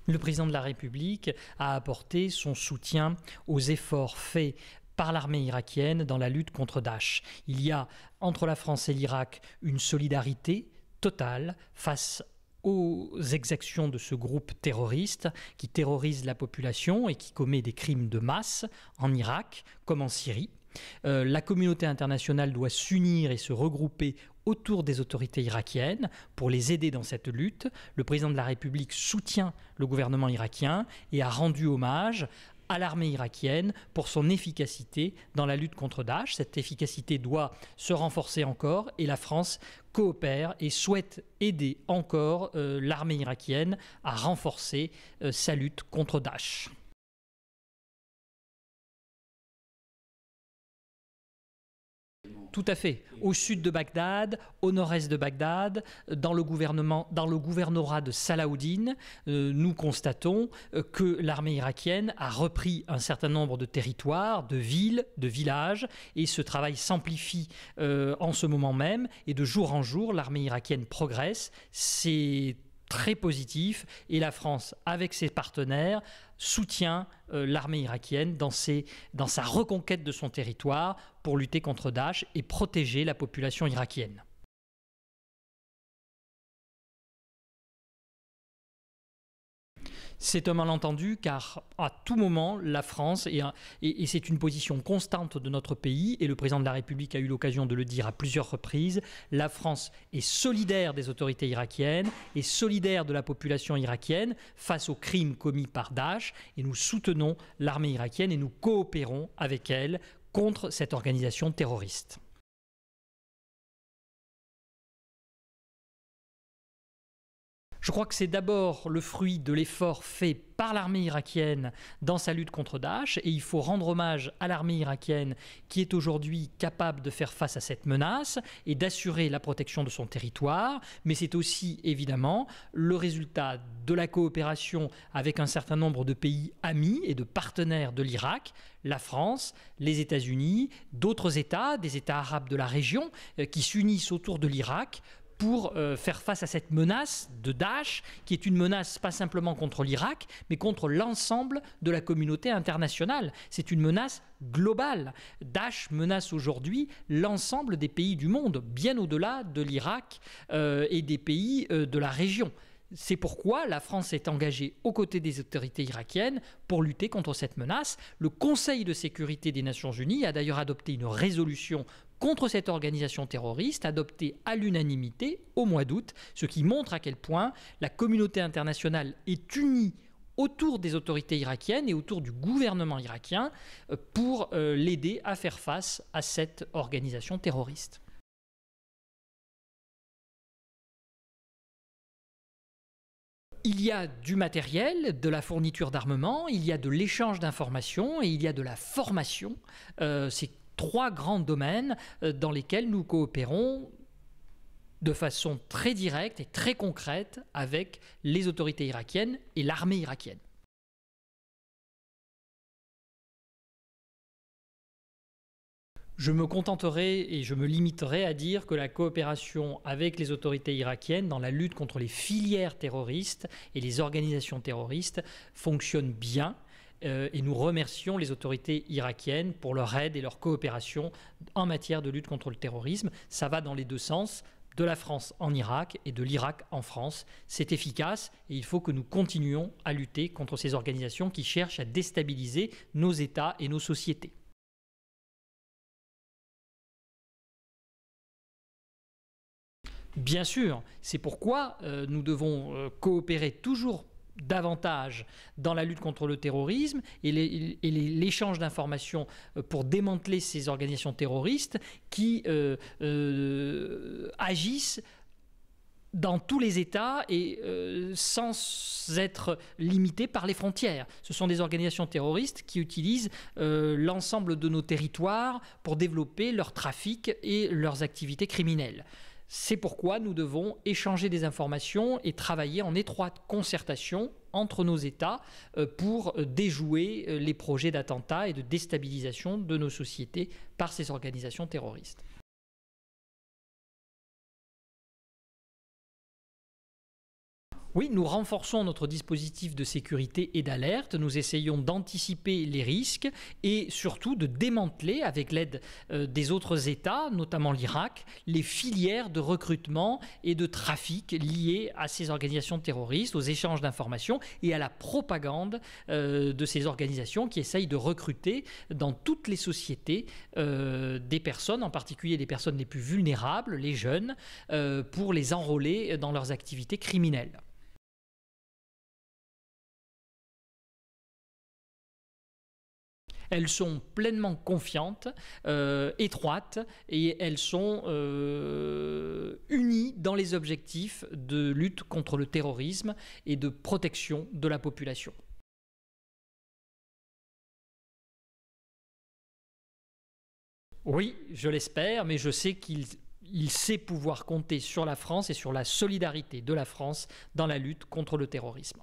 Le président de la République a apporté son soutien aux efforts faits par l'armée irakienne dans la lutte contre Daesh. Il y a entre la France et l'Irak une solidarité totale face aux exactions de ce groupe terroriste qui terrorise la population et qui commet des crimes de masse en Irak comme en Syrie. La communauté internationale doit s'unir et se regrouper autour des autorités irakiennes pour les aider dans cette lutte. Le président de la République soutient le gouvernement irakien et a rendu hommage à l'armée irakienne pour son efficacité dans la lutte contre Daesh. Cette efficacité doit se renforcer encore et la France coopère et souhaite aider encore l'armée irakienne à renforcer sa lutte contre Daesh. Tout à fait. Au sud de Bagdad, au nord-est de Bagdad, dans le gouvernorat de Salahuddin, nous constatons que l'armée irakienne a repris un certain nombre de territoires, de villes, de villages, et ce travail s'amplifie en ce moment même, et de jour en jour, l'armée irakienne progresse. C'est très positif et la France, avec ses partenaires, soutient l'armée irakienne dans sa reconquête de son territoire pour lutter contre Daesh et protéger la population irakienne. C'est un malentendu car à tout moment, la France, et c'est une position constante de notre pays, et le président de la République a eu l'occasion de le dire à plusieurs reprises, la France est solidaire des autorités irakiennes et solidaire de la population irakienne face aux crimes commis par Daesh, et nous soutenons l'armée irakienne et nous coopérons avec elle contre cette organisation terroriste. Je crois que c'est d'abord le fruit de l'effort fait par l'armée irakienne dans sa lutte contre Daesh, et il faut rendre hommage à l'armée irakienne qui est aujourd'hui capable de faire face à cette menace et d'assurer la protection de son territoire, mais c'est aussi évidemment le résultat de la coopération avec un certain nombre de pays amis et de partenaires de l'Irak, la France, les États-Unis, d'autres États, des États arabes de la région qui s'unissent autour de l'Irak pour faire face à cette menace de Daesh, qui est une menace pas simplement contre l'Irak, mais contre l'ensemble de la communauté internationale. C'est une menace globale. Daesh menace aujourd'hui l'ensemble des pays du monde, bien au-delà de l'Irak et des pays de la région. C'est pourquoi la France est engagée aux côtés des autorités irakiennes pour lutter contre cette menace. Le Conseil de sécurité des Nations Unies a d'ailleurs adopté une résolution contre cette organisation terroriste, adoptée à l'unanimité au mois d'août, ce qui montre à quel point la communauté internationale est unie autour des autorités irakiennes et autour du gouvernement irakien pour l'aider à faire face à cette organisation terroriste. Il y a du matériel, de la fourniture d'armement, il y a de l'échange d'informations et il y a de la formation. C'est trois grands domaines dans lesquels nous coopérons de façon très directe et très concrète avec les autorités irakiennes et l'armée irakienne. Je me contenterai et je me limiterai à dire que la coopération avec les autorités irakiennes dans la lutte contre les filières terroristes et les organisations terroristes fonctionne bien. Et nous remercions les autorités irakiennes pour leur aide et leur coopération en matière de lutte contre le terrorisme. Ça va dans les deux sens, de la France en Irak et de l'Irak en France. C'est efficace et il faut que nous continuions à lutter contre ces organisations qui cherchent à déstabiliser nos États et nos sociétés. Bien sûr, c'est pourquoi nous devons coopérer toujours davantage dans la lutte contre le terrorisme et l'échange d'informations pour démanteler ces organisations terroristes qui agissent dans tous les États et sans être limitées par les frontières. Ce sont des organisations terroristes qui utilisent l'ensemble de nos territoires pour développer leur trafic et leurs activités criminelles. C'est pourquoi nous devons échanger des informations et travailler en étroite concertation entre nos États pour déjouer les projets d'attentats et de déstabilisation de nos sociétés par ces organisations terroristes. Oui, nous renforçons notre dispositif de sécurité et d'alerte, nous essayons d'anticiper les risques et surtout de démanteler, avec l'aide des autres États, notamment l'Irak, les filières de recrutement et de trafic liées à ces organisations terroristes, aux échanges d'informations et à la propagande de ces organisations qui essayent de recruter dans toutes les sociétés des personnes, en particulier les personnes les plus vulnérables, les jeunes, pour les enrôler dans leurs activités criminelles. Elles sont pleinement confiantes, étroites, et elles sont unies dans les objectifs de lutte contre le terrorisme et de protection de la population. Oui, je l'espère, mais je sais qu'il sait pouvoir compter sur la France et sur la solidarité de la France dans la lutte contre le terrorisme.